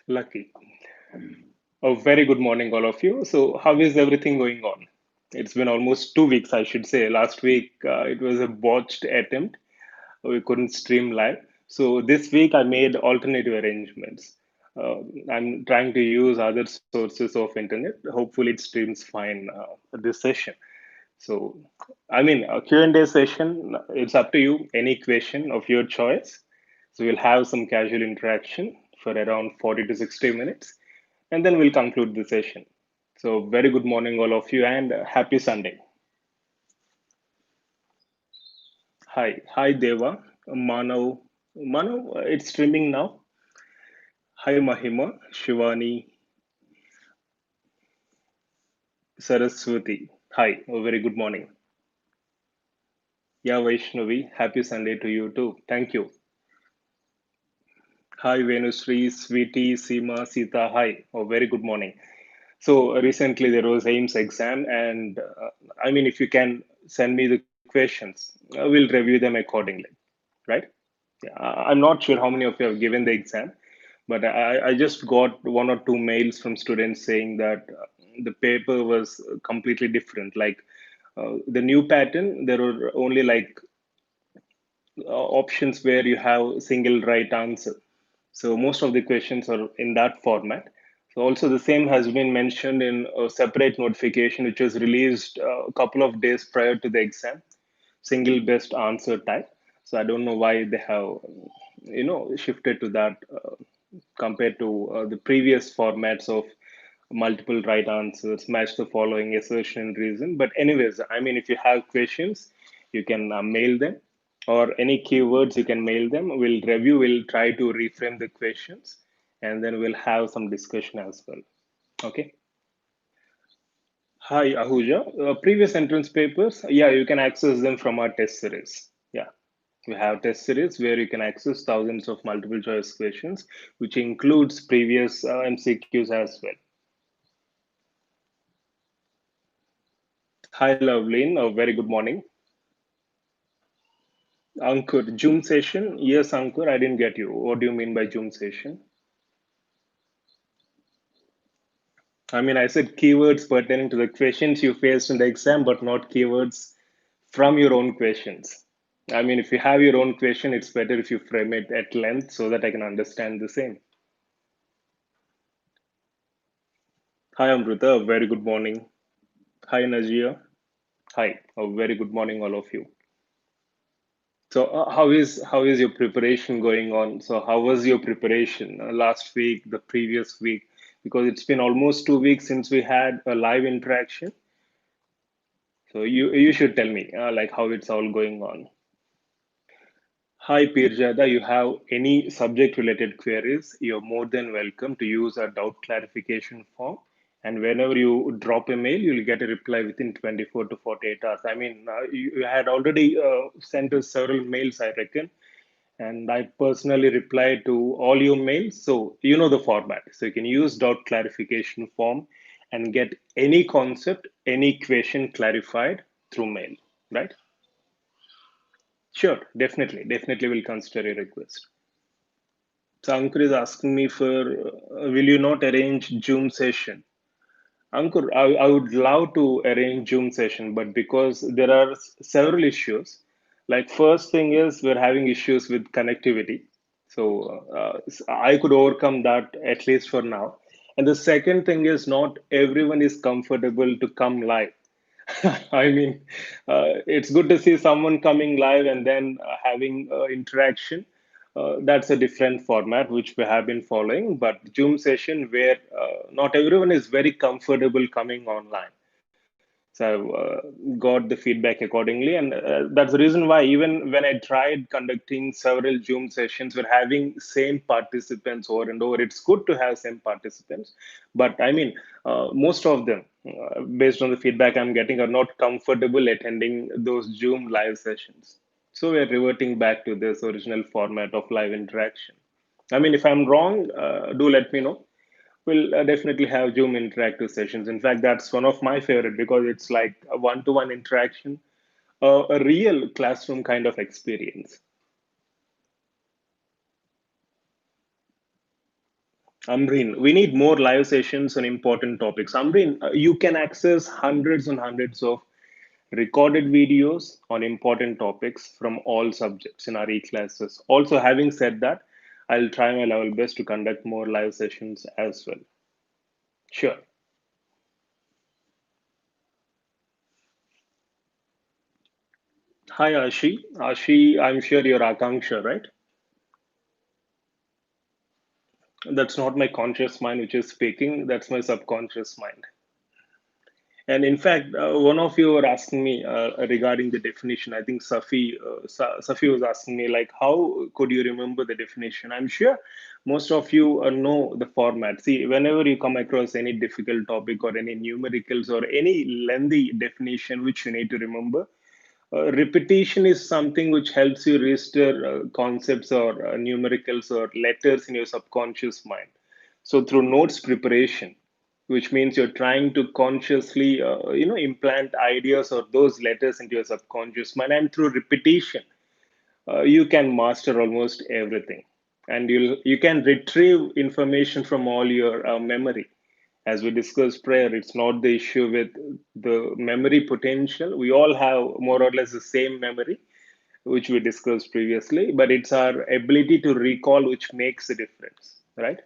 Lucky. A very good morning, all of you. So, how is everything going on? It's been almost 2 weeks, I should say. Last week, it was a botched attempt. We couldn't stream live. So, this week, I made alternative arrangements. I'm trying to use other sources of internet. Hopefully, it streams fine this session. So, I mean, a Q&A session, it's up to you. Any question of your choice. So, we'll have some casual interaction for around 40 to 60 minutes and then we'll conclude the session. So, very good morning, all of you, and happy Sunday. Hi, Deva, Manav, it's streaming now. Hi, Mahima, Shivani, Saraswati. Hi, a very good morning. Yeah, Vaishnavi, happy Sunday to you too. Thank you. Hi, Venusri, Sweetie, Seema, Sita. Hi, a very good morning. So recently there was AIIMS exam, and I mean, if you can send me the questions, we'll review them accordingly, right? Yeah, I'm not sure how many of you have given the exam, but I just got one or two mails from students saying that the paper was completely different. Like the new pattern, there were only like options where you have single right answer. So most of the questions are in that format. So also the same has been mentioned in a separate notification which was released a couple of days prior to the exam, single best answer type. So I don't know why they have, shifted to that compared to the previous formats of multiple right answers, match the following assertion and reason. But anyways, I mean, if you have questions, you can mail them or any keywords, you can mail them. We'll review, we'll try to reframe the questions and then we'll have some discussion as well. Okay. Hi, Ahuja. Previous entrance papers, yeah, you can access them from our test series. Yeah. We have test series where you can access thousands of multiple choice questions, which includes previous MCQs as well. Hi, Loveline. A very good morning. Ankur, Zoom session? Yes, Ankur, I didn't get you. What do you mean by Zoom session? I mean, I said keywords pertaining to the questions you faced in the exam, but not keywords from your own questions. I mean, if you have your own question, it's better if you frame it at length so that I can understand the same. Hi, Amrita. A very good morning. Hi, Najia. Hi. A very good morning, all of you. So, how is your preparation going on? So, how was your preparation last week, the previous week? Because it's been almost 2 weeks since we had a live interaction. So, you should tell me like how it's all going on. Hi, Pirjada. You have any subject-related queries? You're more than welcome to use our doubt clarification form. And whenever you drop a mail, you'll get a reply within 24 to 48 hours. I mean, you had already sent us several mails, I reckon and I personally reply to all your mails. So you know the format. So you can use doubt clarification form and get any concept, any question clarified through mail, right? Sure, definitely will consider your request. So Ankur is asking me for, will you not arrange Zoom session? Ankur, I would love to arrange Zoom session, but because there are several issues, like first thing is we're having issues with connectivity. So I could overcome that at least for now. And the second thing is not everyone is comfortable to come live. I mean, it's good to see someone coming live and then having interaction. That's a different format which we have been following. But Zoom session where not everyone is very comfortable coming online. So got the feedback accordingly, and that's the reason why even when I tried conducting several Zoom sessions, we're having same participants over and over. It's good to have same participants, but I mean, most of them, based on the feedback I'm getting, are not comfortable attending those Zoom live sessions. So we're reverting back to this original format of live interaction. I mean, if I'm wrong, do let me know. We'll definitely have Zoom interactive sessions. In fact, that's one of my favorite because it's like a one-to-one interaction, a real classroom kind of experience. Amreen, we need more live sessions on important topics. Amreen, you can access hundreds and hundreds of recorded videos on important topics from all subjects in our e-classes. Also, having said that, I'll try my level best to conduct more live sessions as well. Sure. Hi, Ashi. Ashi, I'm sure you're Akanksha, right? That's not my conscious mind which is speaking, that's my subconscious mind. And in fact, one of you were asking me regarding the definition. I think Safi was asking me, like, how could you remember the definition? I'm sure most of you know the format. See, whenever you come across any difficult topic or any numericals or any lengthy definition which you need to remember, repetition is something which helps you register concepts or numericals or letters in your subconscious mind. So through notes preparation, which means you're trying to consciously, implant ideas or those letters into your subconscious mind, and through repetition, you can master almost everything, and you can retrieve information from all your memory. As we discussed prior, it's not the issue with the memory potential. We all have more or less the same memory, which we discussed previously, but it's our ability to recall which makes a difference, right?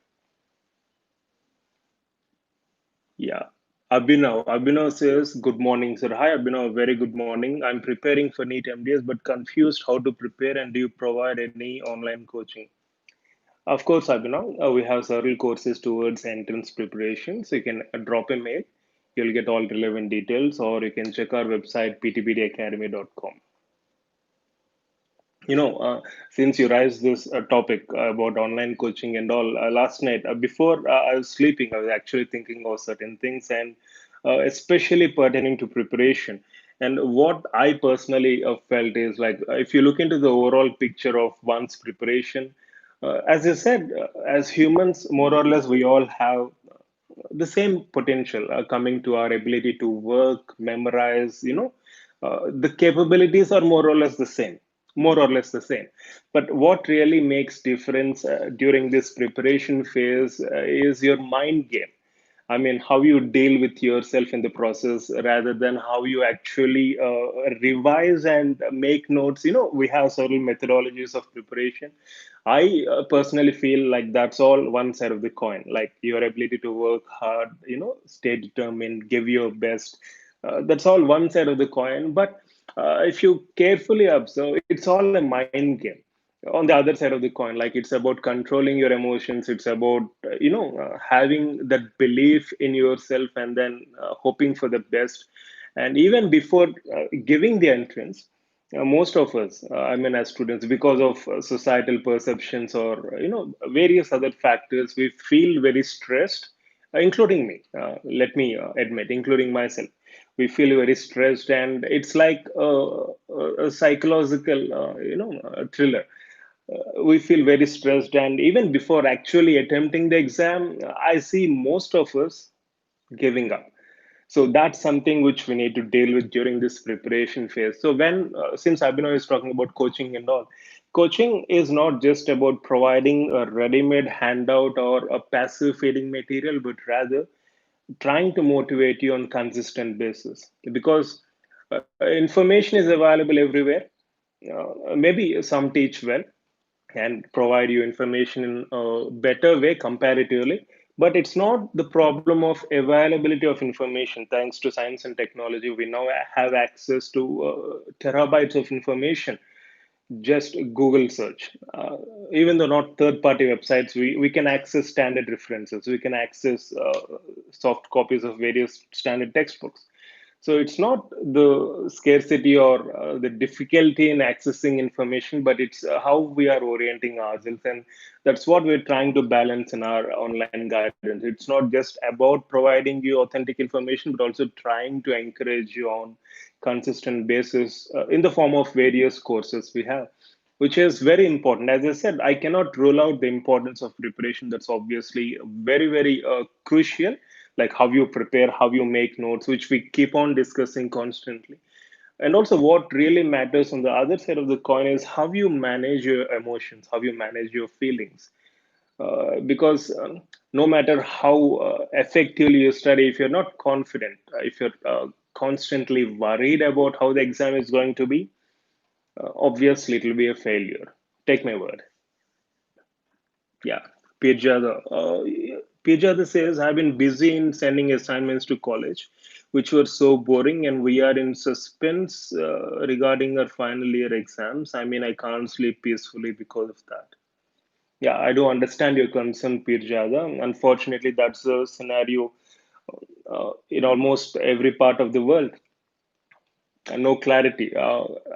Yeah. Abhinav says, good morning, sir. Hi, Abhinav. Very good morning. I'm preparing for NEET MDS, but confused how to prepare, and do you provide any online coaching? Of course, Abhinav, we have several courses towards entrance preparation. So you can drop a mail. You'll get all relevant details, or you can check our website, ptbdacademy.com. Since you raised this topic about online coaching and all, last night, before I was sleeping, I was actually thinking of certain things, and especially pertaining to preparation. And what I personally felt is, like, if you look into the overall picture of one's preparation, as I said, as humans, more or less, we all have the same potential coming to our ability to work, memorize, the capabilities are more or less the same. But what really makes difference during this preparation phase is your mind game. I mean, how you deal with yourself in the process rather than how you actually revise and make notes. We have several methodologies of preparation. I personally feel like that's all one side of the coin, like your ability to work hard, stay determined, give your best. That's all one side of the coin. But if you carefully observe, it's all a mind game on the other side of the coin. Like, it's about controlling your emotions, it's about having that belief in yourself, and then hoping for the best. And even before giving the entrance, most of us, I mean, as students, because of societal perceptions or various other factors, we feel very stressed, including me, let me admit, including myself. We feel very stressed, and it's like a psychological thriller. We feel very stressed, and even before actually attempting the exam, I see most of us giving up. So that's something which we need to deal with during this preparation phase. So when since Abhinav is talking about coaching and all, coaching is not just about providing a ready-made handout or a passive feeding material, but rather trying to motivate you on consistent basis, because information is available everywhere. Maybe some teach well and provide you information in a better way comparatively, but it's not the problem of availability of information. Thanks to science and technology, we now have access to terabytes of information. Just Google search. Even though not third-party websites, we can access standard references. We can access soft copies of various standard textbooks. So it's not the scarcity or the difficulty in accessing information, but it's how we are orienting ourselves. And that's what we're trying to balance in our online guidance. It's not just about providing you authentic information, but also trying to encourage you on consistent basis in the form of various courses we have, which is very important. As I said, I cannot rule out the importance of preparation. That's obviously very, very crucial, like how you prepare, how you make notes, which we keep on discussing constantly. And also, what really matters on the other side of the coin is how you manage your emotions, how you manage your feelings. because no matter how effectively you study, if you're not confident, if you're constantly worried about how the exam is going to be, obviously it will be a failure. Take my word. Yeah, Pijada. Pijada says, I've been busy in sending assignments to college, which were so boring, and we are in suspense regarding our final year exams. I mean, I can't sleep peacefully because of that. Yeah, I do understand your concern, Pirjada. Unfortunately, that's the scenario in almost every part of the world. No clarity,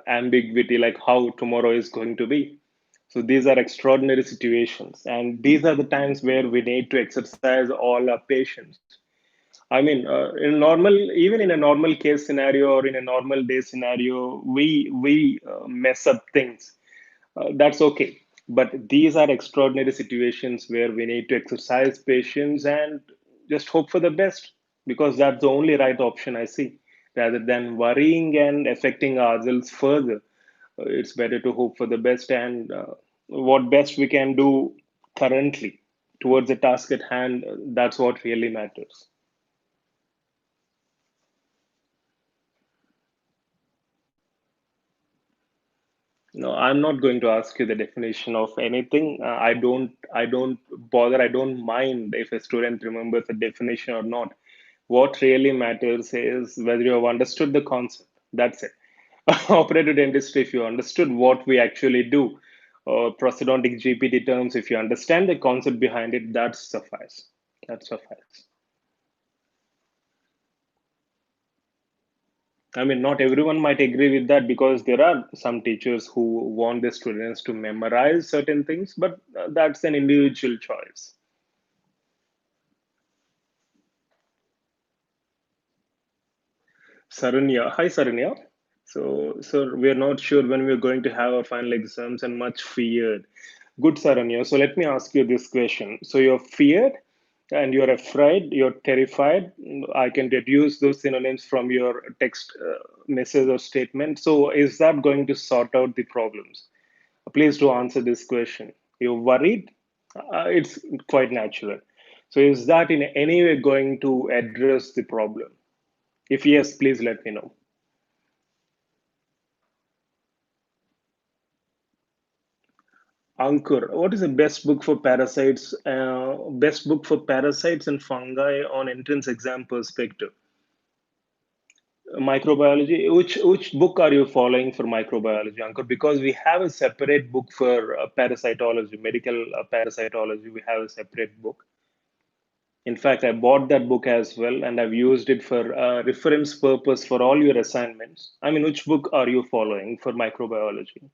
ambiguity, like how tomorrow is going to be. So these are extraordinary situations, and these are the times where we need to exercise all our patience. I mean, even in a normal case scenario or in a normal day scenario, we mess up things. That's okay. But these are extraordinary situations where we need to exercise patience and just hope for the best, because that's the only right option I see. Rather than worrying and affecting ourselves further, it's better to hope for the best and what best we can do currently towards the task at hand. That's what really matters. No, I'm not going to ask you the definition of anything. I don't bother. I don't mind if a student remembers the definition or not. What really matters is whether you have understood the concept. That's it. Operator dentistry, if you understood what we actually do, or prosthodontic GPT terms, if you understand the concept behind it, that suffice. That suffice. I mean, not everyone might agree with that because there are some teachers who want the students to memorize certain things, but that's an individual choice. Saranya, hi Saranya. So we're not sure when we're going to have our final exams and much feared. Good, Saranya. So let me ask you this question. So you're feared and you're afraid, you're terrified. I can deduce those synonyms from your text message or statement. So is that going to sort out the problems? Please do answer this question. You're worried? It's quite natural. So is that in any way going to address the problem? If yes, please let me know. Ankur, what is the best book for parasites? Best book for parasites and fungi on entrance exam perspective. Microbiology. Which book are you following for microbiology, Ankur? Because we have a separate book for parasitology, medical parasitology. We have a separate book. In fact, I bought that book as well, and I've used it for reference purpose for all your assignments. I mean, which book are you following for microbiology?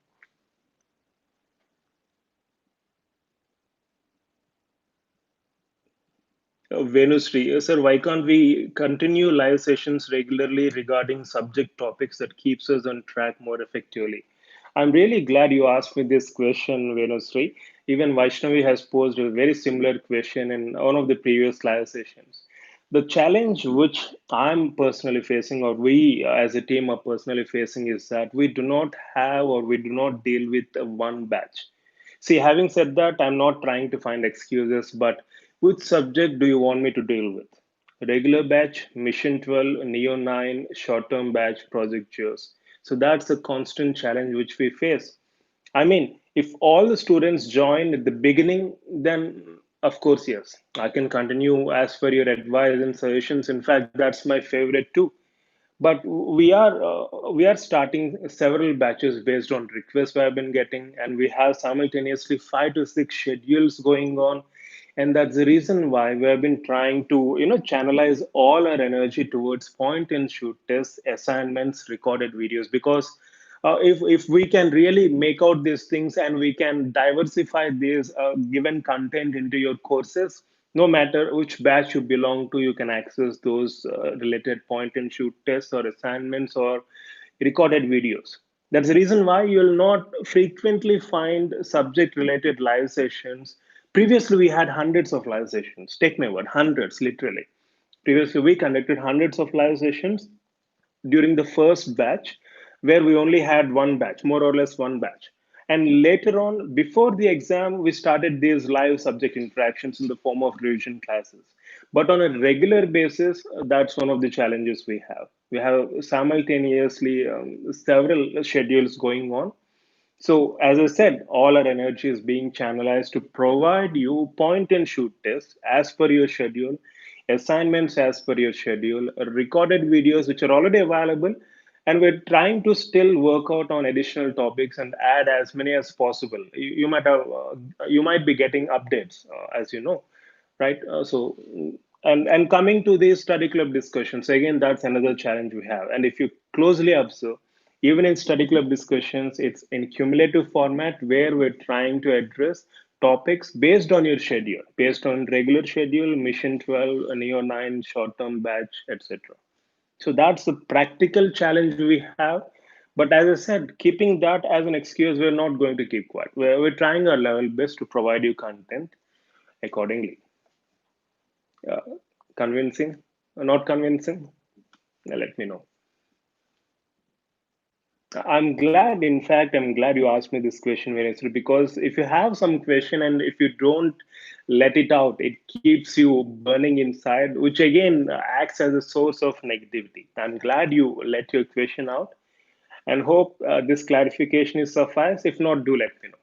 Venusri, sir, why can't we continue live sessions regularly regarding subject topics that keeps us on track more effectively? I'm really glad you asked me this question, Venusri. Even Vaishnavi has posed a very similar question in one of the previous live sessions. The challenge which I'm personally facing, or we as a team are personally facing, is that we do not have or we do not deal with one batch. See, having said that, I'm not trying to find excuses, but which subject do you want me to deal with? Regular batch, Mission 12, Neo 9, short term batch, Project Cheers. So that's a constant challenge which we face. I mean, if all the students join at the beginning, then of course, yes, I can continue as per your advice and suggestions. In fact, that's my favorite too. But we are starting several batches based on requests we have been getting, and we have simultaneously 5 to 6 schedules going on, and that's the reason why we have been trying to channelize all our energy towards point and shoot tests, assignments, recorded videos, because if we can really make out these things and we can diversify this given content into your courses, no matter which batch you belong to, you can access those related point and shoot tests or assignments or recorded videos. That's the reason why you'll not frequently find subject related live sessions. Previously, we had hundreds of live sessions. Take my word, hundreds, literally. Previously, we conducted hundreds of live sessions during the first batch, where we only had one batch, more or less one batch. And later on, before the exam, we started these live subject interactions in the form of revision classes. But on a regular basis, that's one of the challenges we have. We have simultaneously several schedules going on. So, as I said, all our energy is being channelized to provide you point and shoot tests as per your schedule, assignments as per your schedule, recorded videos which are already available, and we're trying to still work out on additional topics and add as many as possible. You might be getting updates, as you know, right? And coming to these study club discussions, again, that's another challenge we have. And if you closely observe, even in study club discussions, it's in cumulative format where we're trying to address topics based on your schedule, based on regular schedule, mission 12, a neo 9, short term batch, etc. So that's the practical challenge we have. But as I said, keeping that as an excuse, we're not going to keep quiet. We're trying our level best to provide you content accordingly. uh, Convincing or not convincing? Let me know. I'm glad, in fact, I'm glad you asked me this question, Vinay, because if you have some question and if you don't let it out, it keeps you burning inside, which again acts as a source of negativity. I'm glad you let your question out and hope this clarification is suffice. If not, do let me know.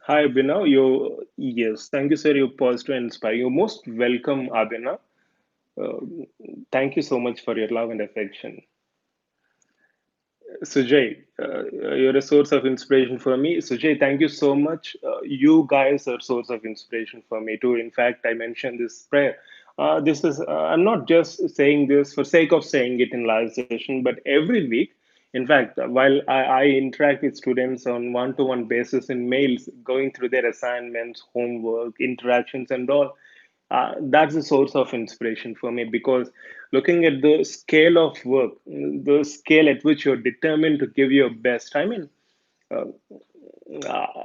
Hi, Abhinav. Yes, thank you, sir. You paused to inspire. You're most welcome, Abhinav. Uh, Thank you so much for your love and affection. Sujay, you're a source of inspiration for me. Sujay, thank you so much. You guys are source of inspiration for me too. In fact, I mentioned this prayer. I'm not just saying this for sake of saying it in live session, but every week. In fact, while I interact with students on one-to-one basis in mails, going through their assignments, homework, interactions, and all, that's a source of inspiration for me because looking at the scale of work, the scale at which you're determined to give your best, uh,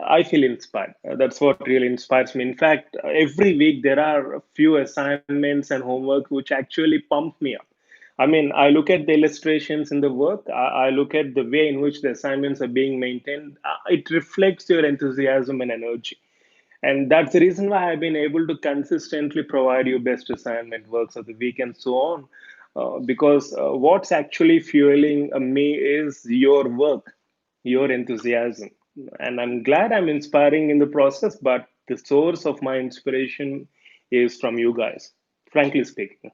I feel inspired. That's what really inspires me. In fact, every week there are a few assignments and homework which actually pump me up. I mean, I look at the illustrations in the work, I look at the way in which the assignments are being maintained. It reflects your enthusiasm and energy. And that's the reason why I've been able to consistently provide you best assignment works of the week and so on. Because what's actually fueling me is your work, your enthusiasm. And I'm glad I'm inspiring in the process, but the source of my inspiration is from you guys, frankly speaking.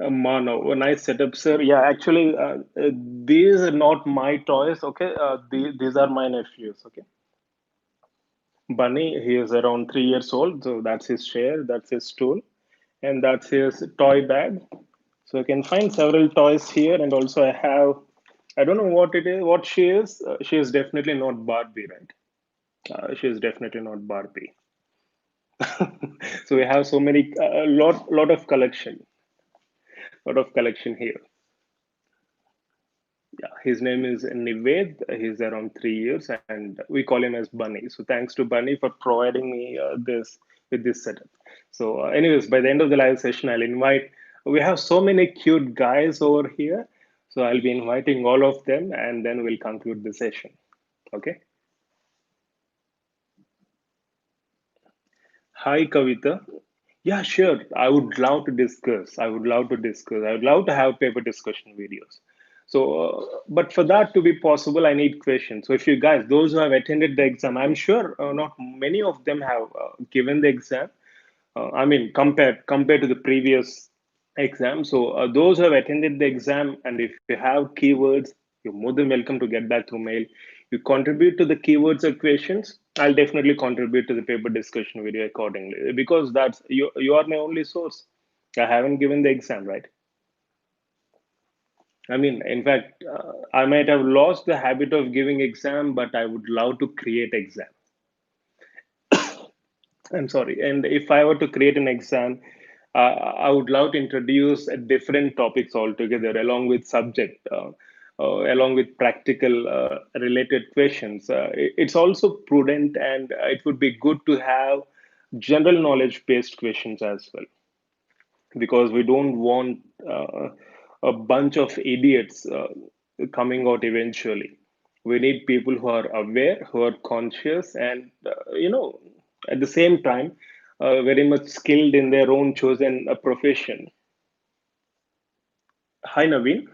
Mano, a nice setup, sir. Yeah, actually, these are not my toys, okay? These are my nephews, okay? Bunny, he is around 3 years old, so that's his chair, that's his stool, and that's his toy bag. So you can find several toys here, and also I don't know what it is, what she is. She is definitely not Barbie, right? She is definitely not Barbie. So we have so many, lot of collection here. Yeah, his name is Nived. He's around 3 years, and we call him as Bunny. So thanks to Bunny for providing me this with this setup. So, anyways, by the end of the live session, I'll invite. We have so many cute guys over here, so I'll be inviting all of them, and then we'll conclude the session. Okay. Hi, Kavita. Yeah, sure. I would love to discuss. I would love to discuss. I would love to have paper discussion videos. So, but for that to be possible, I need questions. So, if you guys, those who have attended the exam, I'm sure not many of them have given the exam. I mean, compared to the previous exam. So, those who have attended the exam, and if you have keywords, you're more than welcome to get back through mail. You contribute to the keywords or questions. I'll definitely contribute to the paper discussion video accordingly because that's you are my only source. I haven't given the exam, right? I mean, in fact, I might have lost the habit of giving exam, but I would love to create exam. I'm sorry. And if I were to create an exam, I would love to introduce different topics altogether, along with subject, along with practical related questions. It's also prudent, and it would be good to have general knowledge based questions as well, because we don't want a bunch of idiots coming out eventually. We need people who are aware, who are conscious, and at the same time, very much skilled in their own chosen profession. Hi, Naveen.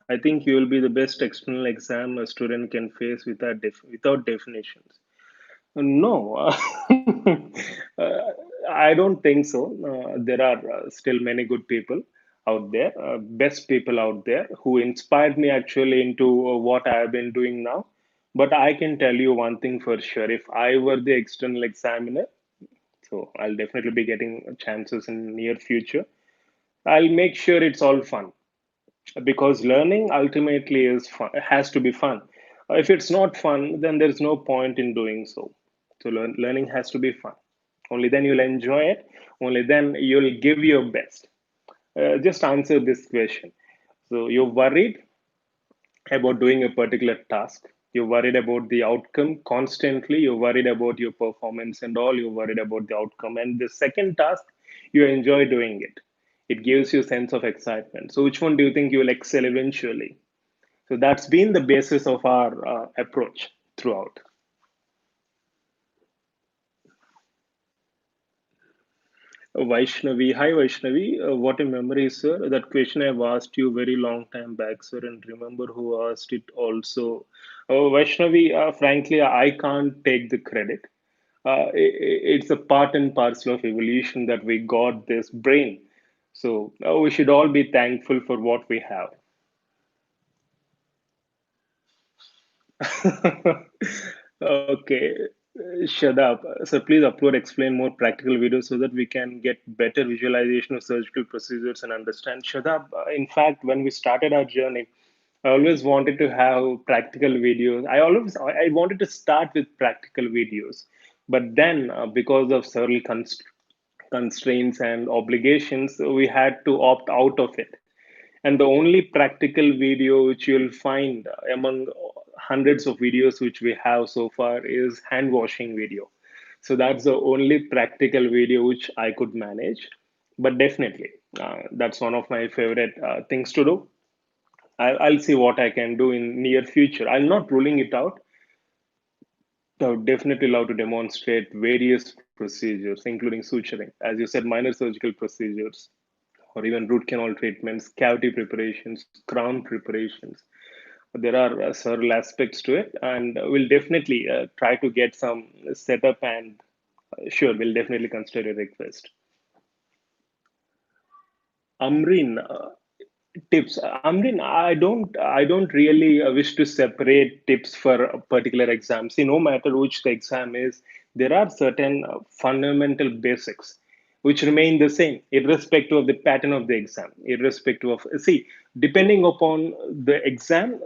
I think you will be the best external exam a student can face without definitions. No, I don't think so. There are still many good people out there, best people out there who inspired me actually into what I have been doing now. But I can tell you one thing for sure. If I were the external examiner, so I'll definitely be getting chances in near future. I'll make sure it's all fun because learning ultimately is fun, has to be fun. If it's not fun, then there's no point in doing so. So learning has to be fun. Only then you'll enjoy it. Only then you'll give your best. Just answer this question. So you're worried about doing a particular task. You're worried about the outcome constantly. You're worried about your performance and all. You're worried about the outcome. And the second task, you enjoy doing it. It gives you a sense of excitement. So which one do you think you will excel eventually? So that's been the basis of our approach throughout. Vaishnavi, hi Vaishnavi. What a memory, sir. That question I've asked you very long time back, sir, and remember who asked it also. Vaishnavi, frankly, I can't take the credit. It's a part and parcel of evolution that we got this brain. So we should all be thankful for what we have. Okay, shut up. So please upload, explain more practical videos so that we can get better visualization of surgical procedures and understand. Shut up. In fact, when we started our journey, I always wanted to have practical videos. I wanted to start with practical videos, but then because of several constraints and obligations, we had to opt out of it. And the only practical video which you'll find among hundreds of videos which we have so far is hand washing video. So that's the only practical video which I could manage. But definitely, that's one of my favorite things to do. I'll see what I can do in near future. I'm not ruling it out. I would definitely love to demonstrate various procedures, including suturing, as you said, minor surgical procedures, or even root canal treatments, cavity preparations, crown preparations. There are several aspects to it, and we'll definitely try to get some setup. And sure, we'll definitely consider a request. Amrin, tips. Amrin, I don't really wish to separate tips for a particular exam. See, no matter which the exam is, there are certain fundamental basics which remain the same, irrespective of the pattern of the exam, irrespective of, see, depending upon the exam,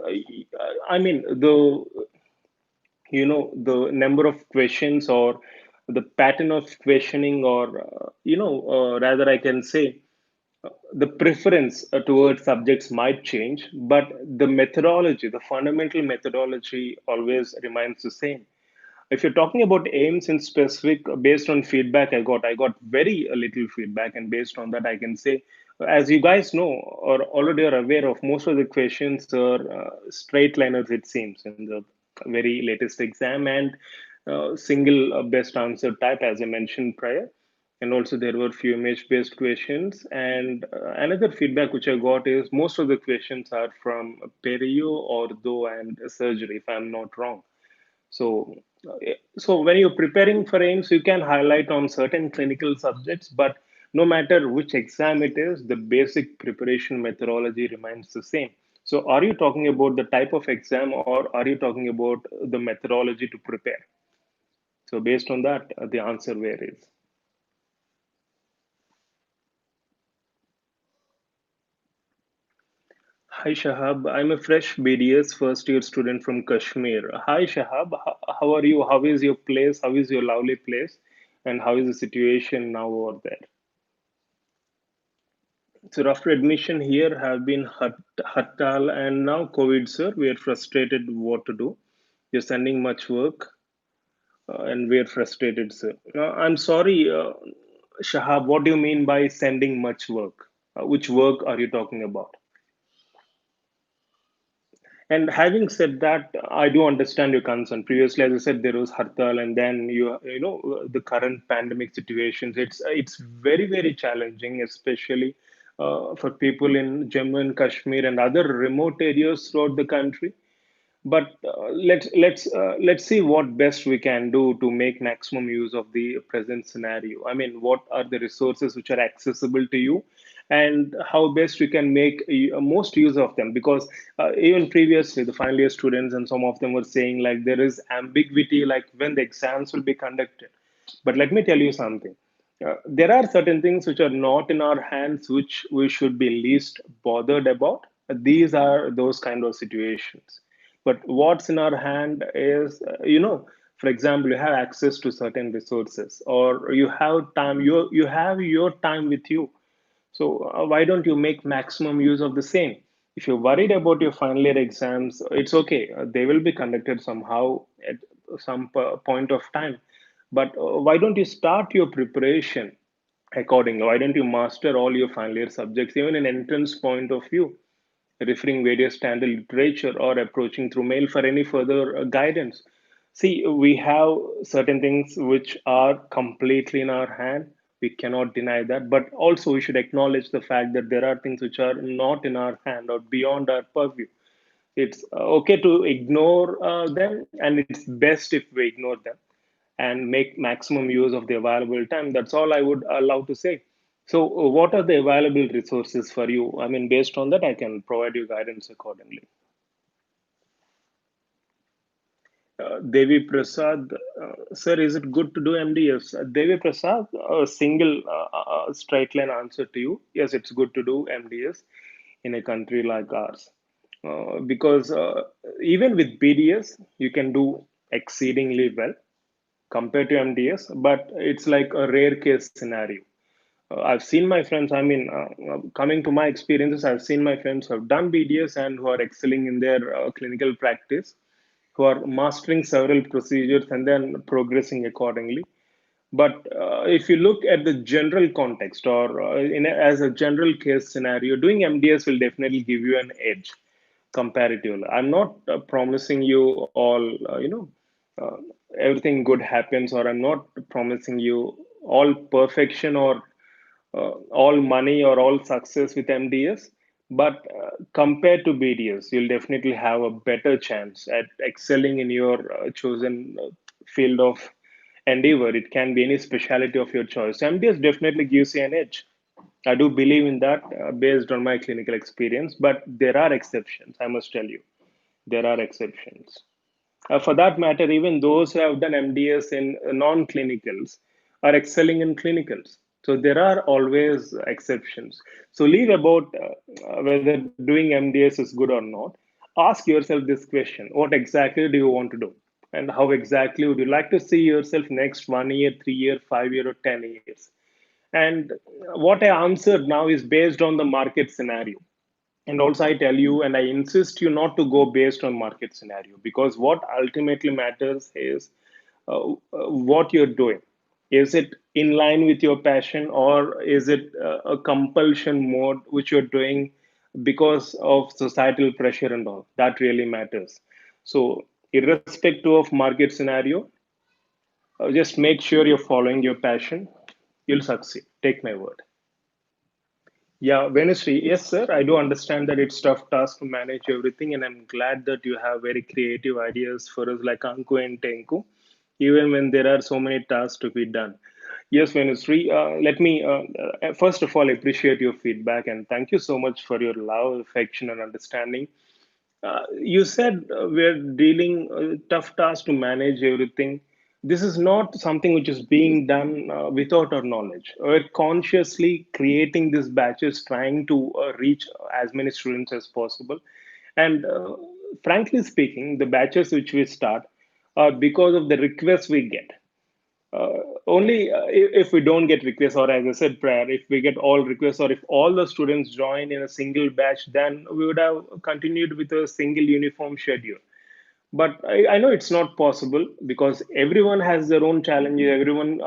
I mean, the number of questions or the pattern of questioning, or, rather, I can say, the preference towards subjects might change, but the methodology, the fundamental methodology always remains the same. If you're talking about AIIMS in specific, based on feedback I got very little feedback, and based on that, I can say, as you guys know or already are aware of, most of the questions are straight liners, it seems, in the very latest exam, and single best answer type, as I mentioned prior. And also, there were few image-based questions. And another feedback which I got is most of the questions are from perio, ortho, and surgery, if I'm not wrong. So, so when you're preparing for AIMS, you can highlight on certain clinical subjects, but no matter which exam it is, the basic preparation methodology remains the same. So, are you talking about the type of exam, or are you talking about the methodology to prepare? So, based on that, the answer varies. Hi Shahab, I'm a fresh BDS first year student from Kashmir. Hi Shahab, how are you? How is your place? How is your lovely place? And how is the situation now over there? So after admission here have been Hattal and now COVID, sir. We are frustrated what to do. You're sending much work and we are frustrated, sir. I'm sorry, Shahab, what do you mean by sending much work? Which work are you talking about? And having said that, I do understand your concern. Previously, as I said, there was Hartal, and then the current pandemic situations. It's very very challenging, especially for people in Jammu and Kashmir and other remote areas throughout the country. But let's see what best we can do to make maximum use of the present scenario. I mean, what are the resources which are accessible to you, and how best we can make most use of them? Because even previously, the final year students and some of them were saying like there is ambiguity, like when the exams will be conducted. But let me tell you something. There are certain things which are not in our hands, which we should be least bothered about. These are those kind of situations. But what's in our hand is, for example, you have access to certain resources, or you have time. You have your time with you. So why don't you make maximum use of the same? If you're worried about your final year exams, it's okay. They will be conducted somehow at some point of time. But why don't you start your preparation accordingly? Why don't you master all your final year subjects, even in entrance point of view, referring various standard literature or approaching through mail for any further guidance? See, we have certain things which are completely in our hand. We cannot deny that. But also, we should acknowledge the fact that there are things which are not in our hand or beyond our purview. It's okay to ignore them, and it's best if we ignore them and make maximum use of the available time. That's all I would allow to say. So, what are the available resources for you? I mean, based on that, I can provide you guidance accordingly. Devi Prasad, sir, is it good to do MDS? Devi Prasad, a single straight line answer to you. Yes, it's good to do MDS in a country like ours. Because even with BDS, you can do exceedingly well compared to MDS, but it's like a rare case scenario. I've seen my friends, I mean, coming to my experiences, I've seen my friends who have done BDS and who are excelling in their clinical practice, who are mastering several procedures and then progressing accordingly. But if you look at the general context, or as a general case scenario, doing MDS will definitely give you an edge comparatively. I'm not promising you all, uh, everything good happens, or I'm not promising you all perfection or all money or all success with MDS. But compared to BDS, you'll definitely have a better chance at excelling in your chosen field of endeavor. It can be any specialty of your choice. MDS definitely gives you an edge. I do believe in that based on my clinical experience, but there are exceptions, I must tell you. There are exceptions. For that matter, even those who have done MDS in non clinicals are excelling in clinicals. So there are always exceptions. So leave about whether doing MDS is good or not. Ask yourself this question: what exactly do you want to do? And how exactly would you like to see yourself next 1 year, 3 year, 5 year, or 10 years? And what I answered now is based on the market scenario. And also, I tell you and I insist you not to go based on market scenario, because what ultimately matters is what you're doing. Is it in line with your passion, or is it a compulsion mode which you're doing because of societal pressure and all? That really matters. So, irrespective of market scenario, just make sure you're following your passion. You'll succeed. Take my word. Yeah, Venusri, yes, sir. I do understand that it's tough task to manage everything, and I'm glad that you have very creative ideas for us like Anku and Tenku, even when there are so many tasks to be done. Yes, Venusri, let me first of all appreciate your feedback and thank you so much for your love, affection, and understanding. You said we're dealing tough task to manage everything. This is not something which is being done without our knowledge. We're consciously creating these batches, trying to reach as many students as possible. And frankly speaking, the batches which we start are because of the requests we get. uh, Only if we don't get requests, or as I said prior, if we get all requests, or if all the students join in a single batch, then we would have continued with a single uniform schedule. But I know it's not possible because everyone has their own challenges. Everyone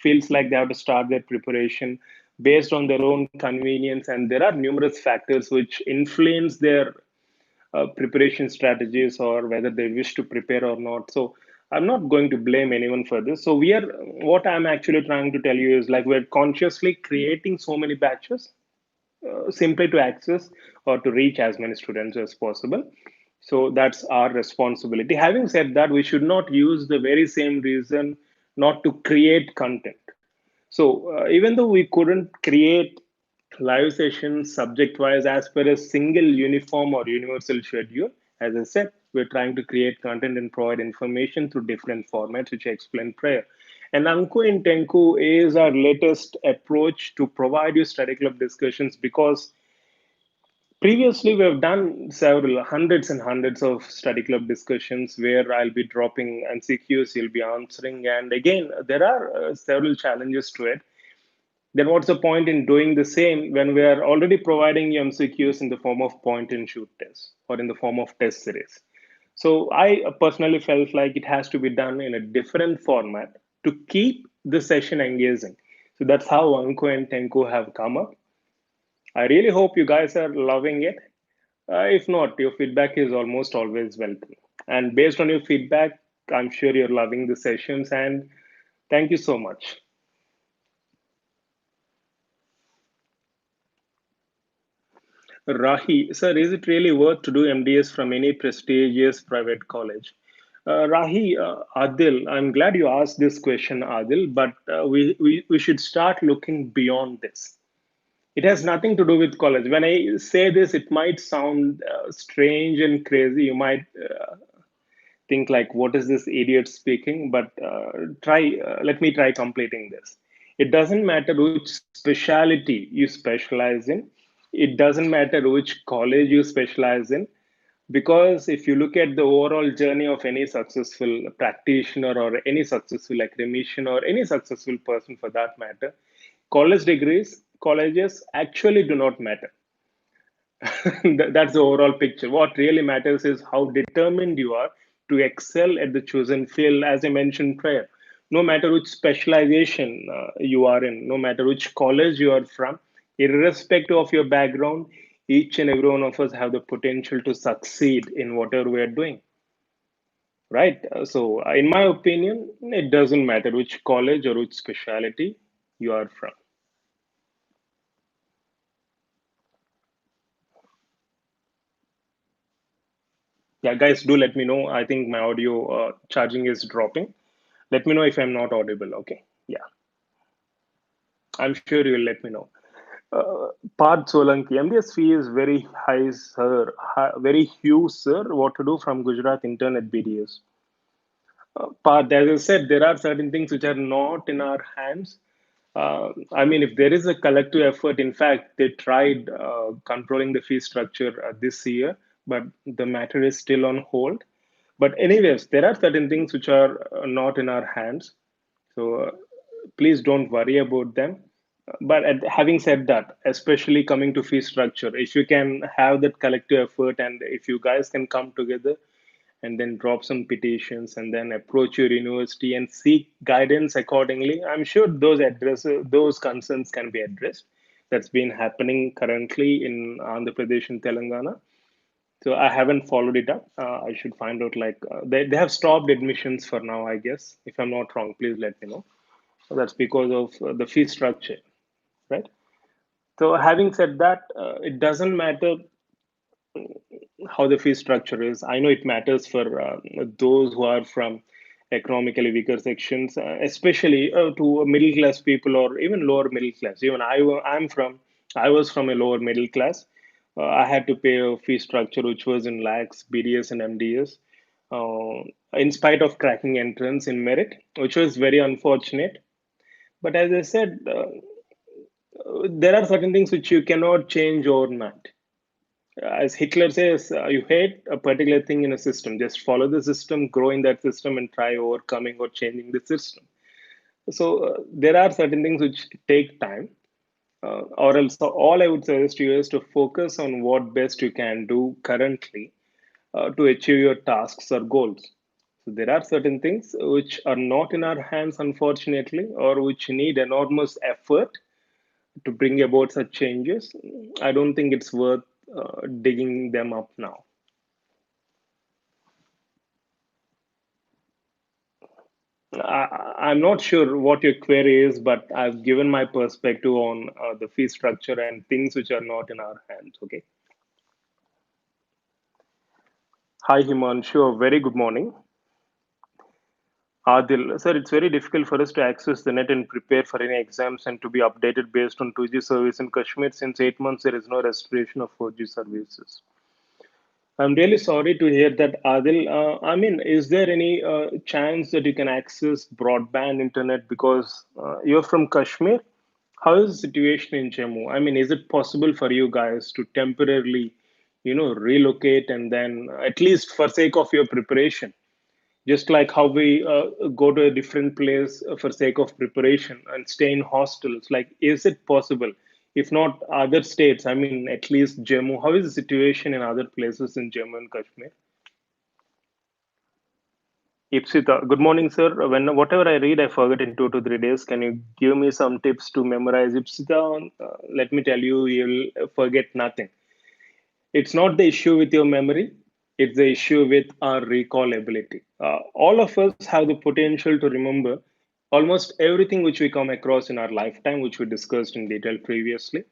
feels like they have to start their preparation based on their own convenience, and there are numerous factors which influence their preparation strategies or whether they wish to prepare or not. So I'm not going to blame anyone for this. So we are, what I'm actually trying to tell you is like we're consciously creating so many batches simply to access or to reach as many students as possible. So that's our responsibility. Having said that, we should not use the very same reason not to create content. So even though we couldn't create live sessions subject wise as per a single uniform or universal schedule, as I said, we're trying to create content and provide information through different formats, which I explained prior. And Anku in Tenku is our latest approach to provide you study club discussions, because previously we've done several hundreds and hundreds of study club discussions where I'll be dropping MCQs, you'll be answering. And again, there are several challenges to it. Then what's the point in doing the same when we are already providing you MCQs in the form of point and shoot tests or in the form of test series? So I personally felt like it has to be done in a different format to keep the session engaging. So that's how Anko and Tenku have come up. I really hope you guys are loving it. If not, your feedback is almost always welcome. And based on your feedback, I'm sure you're loving the sessions, and thank you so much. Rahi, sir, is it really worth to do MDS from any prestigious private college? Rahi, Adil, I'm glad you asked this question, Adil, but we should start looking beyond this. It has nothing to do with college. When I say this, it might sound strange and crazy. You might think like, what is this idiot speaking? But let me try completing this. It doesn't matter which specialty you specialize in. It doesn't matter which college you specialize in, because if you look at the overall journey of any successful practitioner or any successful academician or any successful person for that matter, colleges actually do not matter. That's the overall picture. What really matters is how determined you are to excel at the chosen field, as I mentioned prior. No matter which specialization you are in, no matter which college you are from, irrespective of your background, each and every one of us have the potential to succeed in whatever we are doing. Right? So, in my opinion, it doesn't matter which college or which specialty you are from. Yeah, guys, do let me know. I think my audio charging is dropping. Let me know if I'm not audible. Okay. Yeah, I'm sure you'll let me know. Uh, Parth Solanki, MDS fee is very high, sir. Very huge, sir. What to do from Gujarat Internet BDS? Parth, as I said, there are certain things which are not in our hands. I mean, if there is a collective effort, in fact, they tried controlling the fee structure this year, but the matter is still on hold. But, anyways, there are certain things which are not in our hands. So, please don't worry about them. But having said that, especially coming to fee structure, if you can have that collective effort and if you guys can come together and then drop some petitions and then approach your university and seek guidance accordingly, I'm sure those concerns can be addressed. That's been happening currently in Andhra Pradesh and Telangana. So I haven't followed it up. I should find out, like, they have stopped admissions for now, I guess. If I'm not wrong, please let me know. So that's because of the fee structure, right? So having said that, it doesn't matter how the fee structure is. I know it matters for those who are from economically weaker sections, especially to middle class people or even lower middle class. Even I was from a lower middle class. I had to pay a fee structure which was in lakhs, BDS and MDS, uh, in spite of cracking entrance in merit, which was very unfortunate. But as I said, there are certain things which you cannot change overnight. As Hitler says, you hate a particular thing in a system, just follow the system, grow in that system, and try overcoming or changing the system. So there are certain things which take time, or else all I would suggest you is to focus on what best you can do currently to achieve your tasks or goals. So there are certain things which are not in our hands, unfortunately, or which need enormous effort to bring about such changes, I don't think it's worth digging them up now. I'm not sure what your query is, but I've given my perspective on the fee structure and things which are not in our hands. Okay. Hi, Himanshu. A very good morning. Adil, sir, it's very difficult for us to access the net and prepare for any exams and to be updated based on 2G service in Kashmir. Since 8 months, there is no restoration of 4G services. I'm really sorry to hear that, Adil. I mean, is there any chance that you can access broadband internet because you're from Kashmir? How is the situation in Jammu? I mean, is it possible for you guys to temporarily, relocate and then, at least for sake of your preparation, just like how we go to a different place for sake of preparation and stay in hostels, like, is it possible? If not other states, I mean, at least Jammu. How is the situation in other places in Jammu and Kashmir? Ipsita, good morning, sir. When whatever I read, I forget in 2 to 3 days. Can you give me some tips to memorize? Ipsita, let me tell you, you'll forget nothing. It's not the issue with your memory, it's the issue with our recall ability. All of us have the potential to remember almost everything which we come across in our lifetime, which we discussed in detail previously.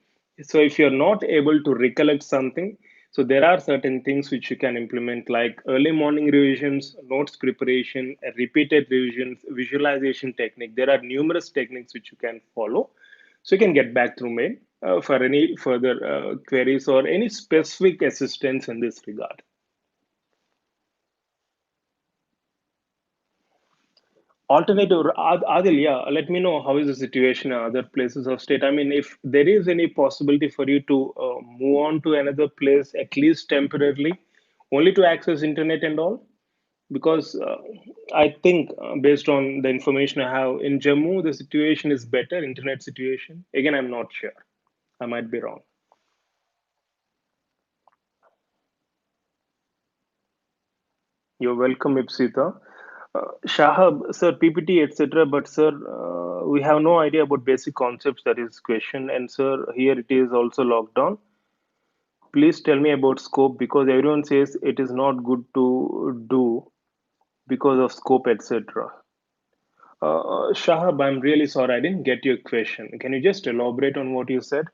So, if you're not able to recollect something, so there are certain things which you can implement, like early morning revisions, notes preparation, repeated revisions, visualization technique. There are numerous techniques which you can follow, so you can get back through mail for any further queries or any specific assistance in this regard. Alternative, Adil, yeah, let me know how is the situation in other places of state. I mean, if there is any possibility for you to move on to another place, at least temporarily, only to access internet and all, because I think based on the information I have in Jammu, the situation is better, internet situation. Again, I'm not sure. I might be wrong. You're welcome, Ipsita. Shahab, sir, PPT, etc. But sir, we have no idea about basic concepts. That is question. And sir, here it is also locked down. Please tell me about scope because everyone says it is not good to do because of scope, etc. Shahab, I'm really sorry. I didn't get your question. Can you just elaborate on what you said?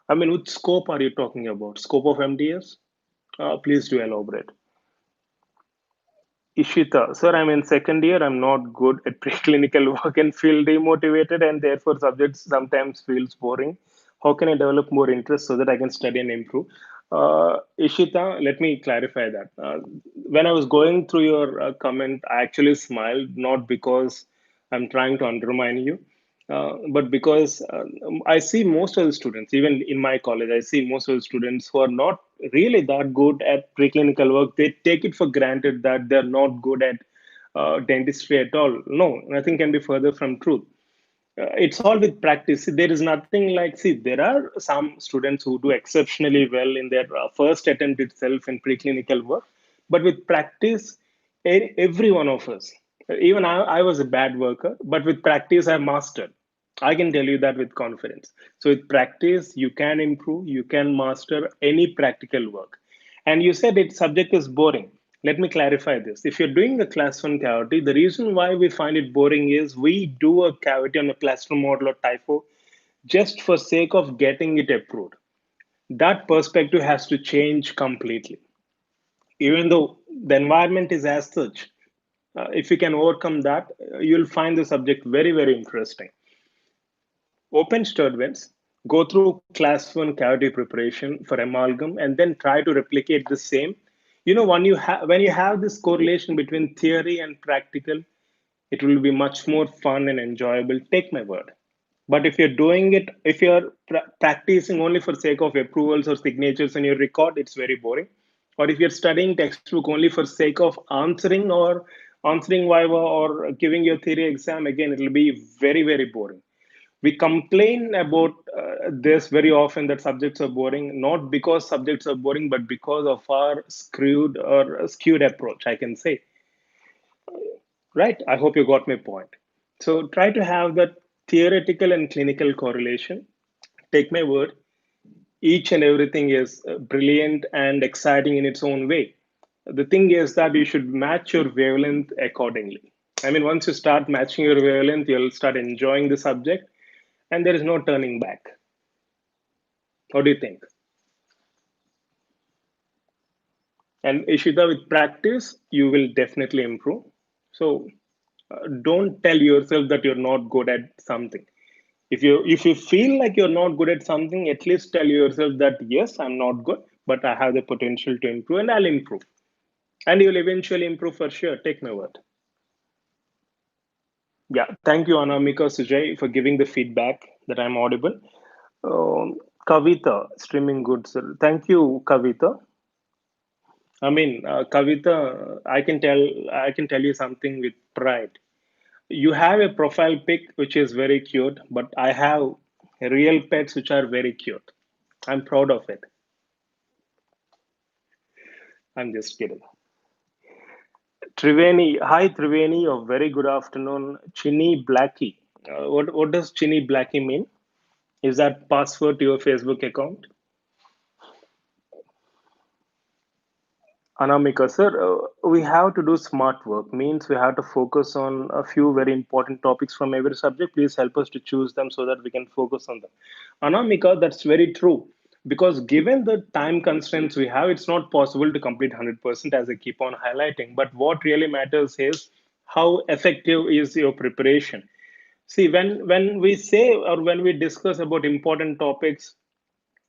I mean, which scope are you talking about? Scope of MDS? Please do elaborate. Ishita, sir, I'm in second year. I'm not good at preclinical work and feel demotivated, and therefore subjects sometimes feels boring. How can I develop more interest so that I can study and improve? Ishita, let me clarify that. When I was going through your comment, I actually smiled, not because I'm trying to undermine you, but because I see most of the students, even in my college, I see most of the students who are not really that good at preclinical work. They take it for granted that they're not good at dentistry at all. No, nothing can be further from truth. It's all with practice. There is nothing like, see, there are some students who do exceptionally well in their first attempt itself in preclinical work, but with practice, every one of us, even I was a bad worker, but with practice, I mastered. I can tell you that with confidence. So, with practice, you can improve, you can master any practical work. And you said its subject is boring. Let me clarify this. If you're doing a class 1 cavity, the reason why we find it boring is we do a cavity on a class 2 model or typo just for sake of getting it approved. That perspective has to change completely. Even though the environment is as such, if you can overcome that, you'll find the subject very, very interesting. Open Sturtevants, go through class 1 cavity preparation for amalgam, and then try to replicate the same. When you have this correlation between theory and practical, it will be much more fun and enjoyable. Take my word. But if you're doing it, if you're practicing only for sake of approvals or signatures in your record, it's very boring. Or if you're studying textbook only for sake of answering viva or giving your theory exam, again, it'll be very, very boring. We complain about this very often, that subjects are boring, not because subjects are boring, but because of our screwed or skewed approach, I can say. Right? I hope you got my point. So try to have that theoretical and clinical correlation. Take my word, each and everything is brilliant and exciting in its own way. The thing is that you should match your wavelength accordingly. I mean, once you start matching your wavelength, you'll start enjoying the subject and there is no turning back. What do you think? And Ishita, with practice, you will definitely improve. So don't tell yourself that you're not good at something. If you feel like you're not good at something, at least tell yourself that yes, I'm not good, but I have the potential to improve, and I'll improve. And you'll eventually improve for sure. Take my word. Yeah, thank you, Anamika Sujay, for giving the feedback that I'm audible. Um, Kavita, streaming good, sir. Thank you, Kavita. Kavita, I can tell you something with pride. You have a profile pic which is very cute, but I have real pets which are very cute. I'm proud of it. I'm just kidding. Triveni, hi Triveni, a very good afternoon. Chinny Blackie. What does Chinny Blackie mean? Is that password to your Facebook account? Anamika, sir, we have to do smart work. Means we have to focus on a few very important topics from every subject. Please help us to choose them so that we can focus on them. Anamika, that's very true. Because given the time constraints we have, it's not possible to complete 100% as I keep on highlighting. But what really matters is how effective is your preparation. See, when we say or when we discuss about important topics,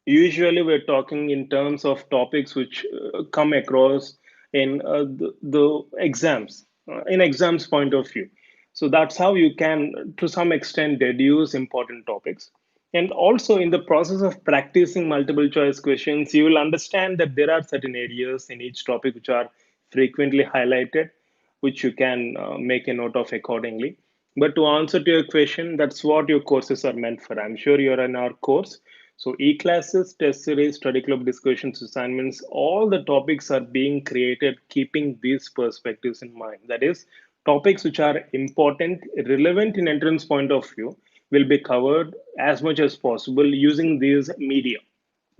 usually we're talking in terms of topics which come across in the exams in exams point of view. So that's how you can to some extent deduce important topics. And also in the process of practicing multiple choice questions, you will understand that there are certain areas in each topic which are frequently highlighted, which you can make a note of accordingly. But to answer to your question, that's what your courses are meant for. I'm sure you're in our course. So e-classes, test series, study club discussions, assignments, all the topics are being created keeping these perspectives in mind. That is, topics which are important, relevant in entrance point of view, will be covered as much as possible using these media,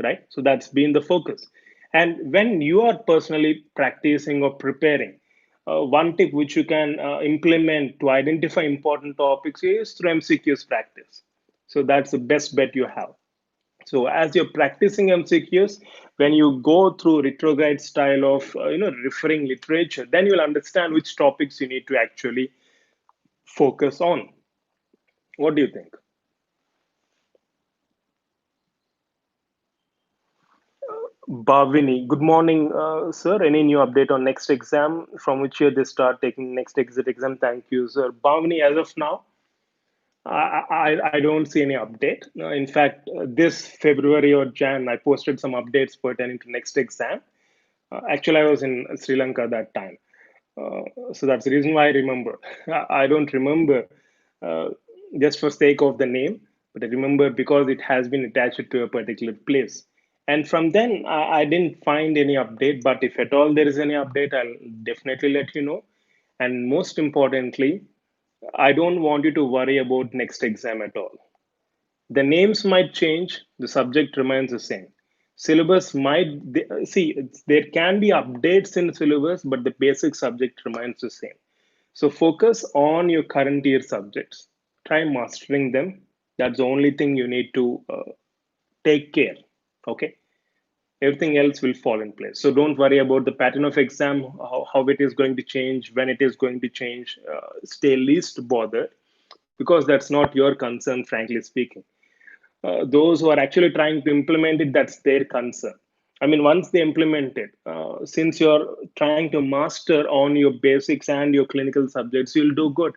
right? So that's been the focus. And when you are personally practicing or preparing, one tip which you can implement to identify important topics is through MCQs practice. So that's the best bet you have. So as you're practicing MCQs, when you go through retrograde style of referring literature, then you'll understand which topics you need to actually focus on. What do you think? Bhavini, good morning, sir. Any new update on next exam? From which year they start taking next exit exam? Thank you, sir. Bhavini, as of now, I don't see any update. In fact, this February or Jan, I posted some updates pertaining to next exam. Actually, I was in Sri Lanka that time. So that's the reason why I remember. I don't remember uh, just for sake of the name, but I remember because it has been attached to a particular place. And from then, I didn't find any update. But if at all there is any update, I'll definitely let you know. And most importantly, I don't want you to worry about next exam at all. The names might change, the subject remains the same. Syllabus might see there can be updates in syllabus, but the basic subject remains the same. So focus on your current year subjects. Try mastering them. That's the only thing you need to take care. Okay, everything else will fall in place. So don't worry about the pattern of exam, how it is going to change, when it is going to change. Stay least bothered because that's not your concern, frankly speaking. Those who are actually trying to implement it, that's their concern. I mean, once they implement it, since you're trying to master on your basics and your clinical subjects, you'll do good.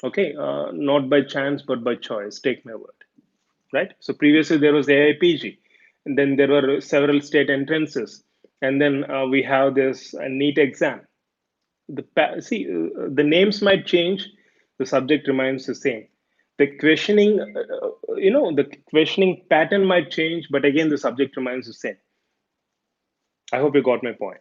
Okay, not by chance, but by choice. Take my word, right? So previously there was AIPG, and then there were several state entrances, and then we have this NEET exam. The names might change, the subject remains the same. The questioning the questioning pattern might change, but again the subject remains the same. I hope you got my point.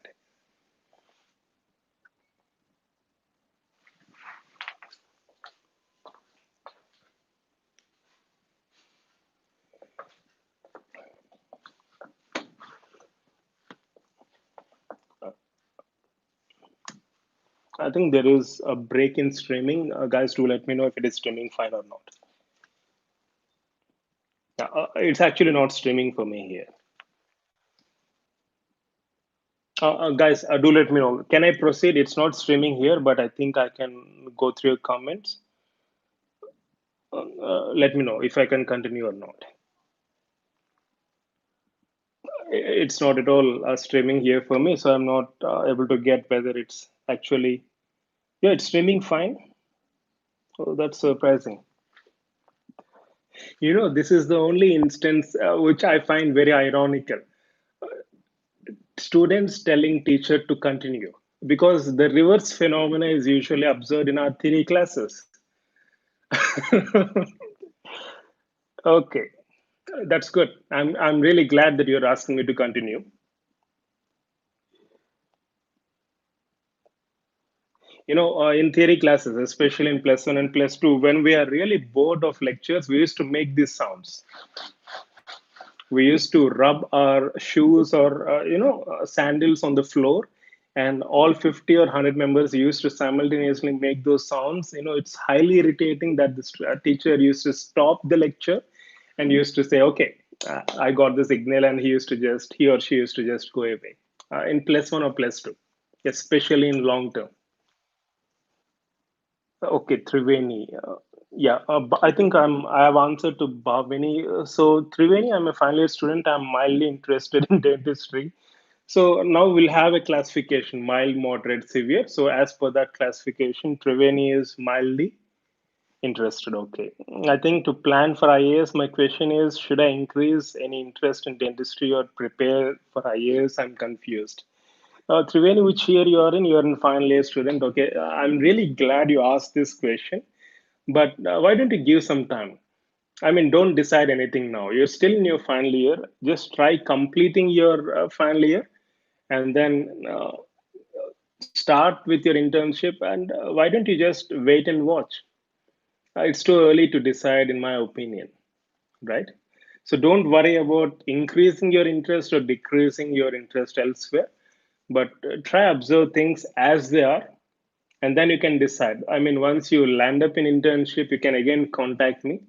I think there is a break in streaming. Guys, do let me know if it is streaming fine or not. It's actually not streaming for me here. Guys, do let me know. Can I proceed? It's not streaming here, but I think I can go through your comments. Let me know if I can continue or not. It's not at all streaming here for me, so I'm not able to get whether it's actually. Yeah, it's streaming fine. Oh, that's surprising. This is the only instance which I find very ironical. Students telling teacher to continue because the reverse phenomena is usually observed in our theory classes. Okay, that's good. I'm really glad that you're asking me to continue. In theory classes, especially in plus one and plus two, when we are really bored of lectures, we used to make these sounds. We used to rub our shoes or sandals on the floor, and all 50 or 100 members used to simultaneously make those sounds. It's highly irritating that the teacher used to stop the lecture and used to say, okay, I got the signal, and he or she used to just go away in plus one or plus two, especially in long term. Okay, Triveni. Yeah, I think I have answered to Bhavini. So Triveni, I'm a final year student. I'm mildly interested in dentistry. So now we'll have a classification: mild, moderate, severe. So as per that classification, Triveni is mildly interested. Okay. I think to plan for IAS, my question is: should I increase any interest in dentistry or prepare for IAS? I'm confused. Triveni, which year you are in? You're in final year student. Okay, I'm really glad you asked this question. But why don't you give some time? I mean, don't decide anything now. You're still in your final year. Just try completing your final year, and then start with your internship. And why don't you just wait and watch? It's too early to decide, in my opinion, right? So don't worry about increasing your interest or decreasing your interest elsewhere, but try observe things as they are, and then you can decide. I mean, once you land up in internship, you can again contact me.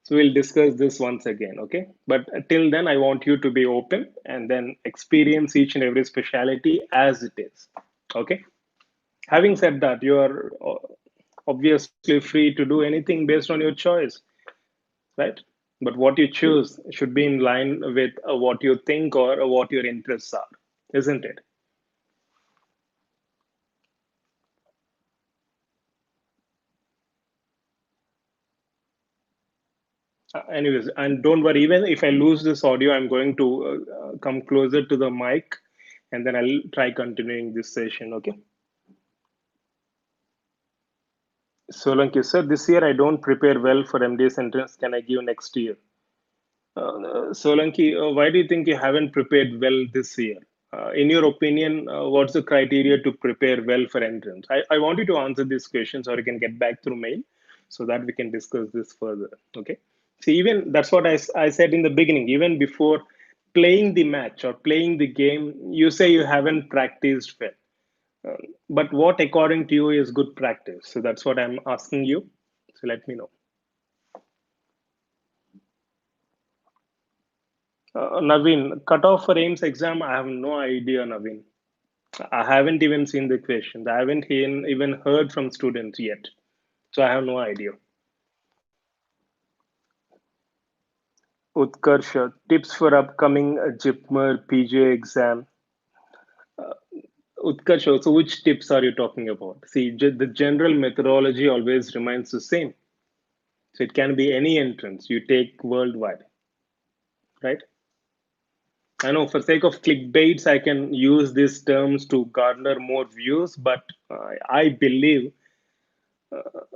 So we'll discuss this once again, okay? But till then, I want you to be open and then experience each and every specialty as it is, okay? Having said that, you are obviously free to do anything based on your choice, right? But what you choose should be in line with what you think or what your interests are, isn't it? Anyways, and don't worry, even if I lose this audio, I'm going to come closer to the mic, and then I'll try continuing this session, okay? Solanki, sir, this year I don't prepare well for MDS entrance. Can I give next year? Solanki, why do you think you haven't prepared well this year? In your opinion, what's the criteria to prepare well for entrance? I want you to answer these questions, or you can get back through mail so that we can discuss this further. Okay. See, even that's what I said in the beginning, even before playing the match or playing the game, you say you haven't practiced well. But what, according to you, is good practice? So that's what I'm asking you. So let me know. Naveen, cutoff for AIMS exam, I have no idea, Naveen. I haven't even seen the questions. I haven't even heard from students yet. So I have no idea. Utkarsha, tips for upcoming JIPMER PJ exam. Utkarsha, so which tips are you talking about? See, the general methodology always remains the same. So it can be any entrance you take worldwide, right? I know for sake of clickbaits, I can use these terms to garner more views, but I believe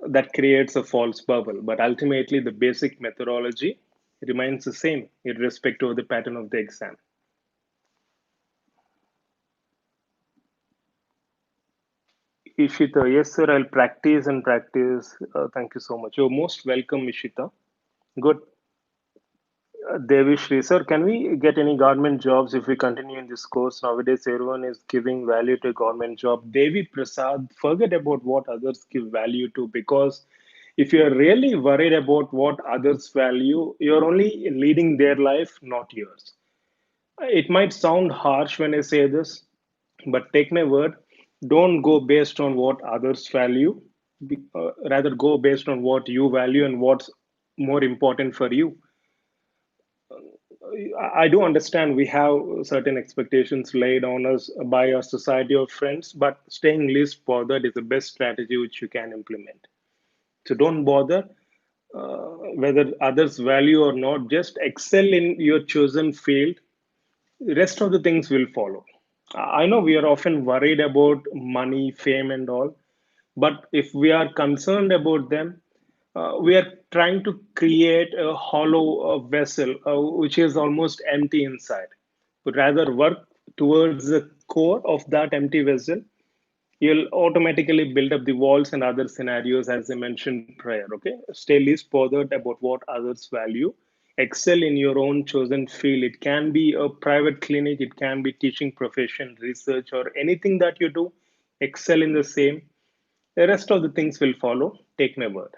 that creates a false bubble. But ultimately, the basic methodology remains the same, irrespective of the pattern of the exam. Ishita, yes, sir, I'll practice and practice. Thank you so much. You're most welcome, Ishita. Good. Devishri, sir, can we get any government jobs if we continue in this course? Nowadays, everyone is giving value to a government job. Devi Prasad, forget about what others give value to, because if you're really worried about what others value, you're only leading their life, not yours. It might sound harsh when I say this, but take my word, don't go based on what others value. Rather, go based on what you value and what's more important for you. I do understand we have certain expectations laid on us by our society or friends, but staying least bothered is the best strategy which you can implement. So don't bother whether others value or not, just excel in your chosen field. The rest of the things will follow. I know we are often worried about money, fame, and all, but if we are concerned about them, we are trying to create a hollow vessel which is almost empty inside. But rather work towards the core of that empty vessel, you'll automatically build up the walls and other scenarios as I mentioned prior. Okay, stay least bothered about what others value. Excel in your own chosen field. It can be a private clinic, it can be teaching profession, research, or anything that you do. Excel in the same. The rest of the things will follow, take my word.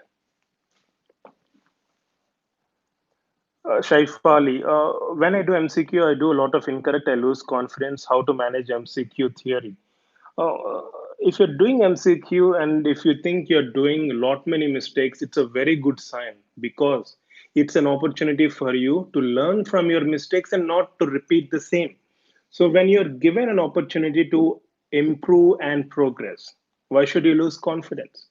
Shaifali, when I do MCQ, I do a lot of incorrect. I lose confidence. How to manage MCQ theory? Uh, if you're doing MCQ and if you think you're doing a lot many mistakes, it's a very good sign, because it's an opportunity for you to learn from your mistakes and not to repeat the same. So when you're given an opportunity to improve and progress, why should you lose confidence?